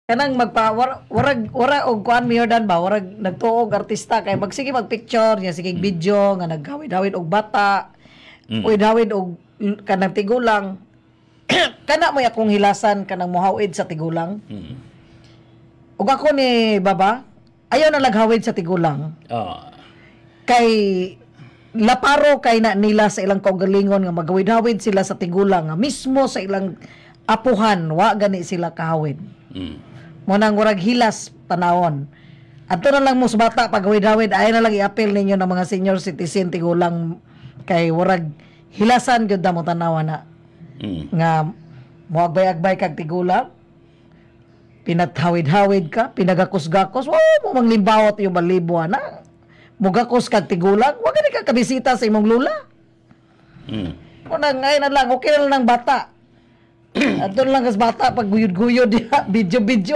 Kanang warag og kuan miyordan ba warag nagtuog artista kay magsige magpicture niya sige video nga naghawid-hawid og bata. Hawid og kanang tigulang. Kana mo akong hilasan kanang mohawid sa tigulang. Ug ako ni baba ayaw na laghawid sa tigulang. Kay laparo kay na nila sa ilang kaugalingon nga magawid-hawid sila sa tigulang nga mismo sa ilang apuhan wa gani sila kahawid. Mo nang murag hilas panahon. Adto na lang mo sa bata pagawid-hawid ay na lang i-appeal ninyo ng mga senior citizen tigulang kay murag hilasan gyud mo tanawa na. Nga moagbay-agbay kag tigulang. Pinathawid-hawid ka, pinagakos-gakos, mo manglimbawat yung balibo na. Mugakos kag tigulang, wa gani ka kabisita sa imong lula. Mo nang ngayon na lang okay na lang ng bata. Adto lang kas bata pag guyod-guyod video-video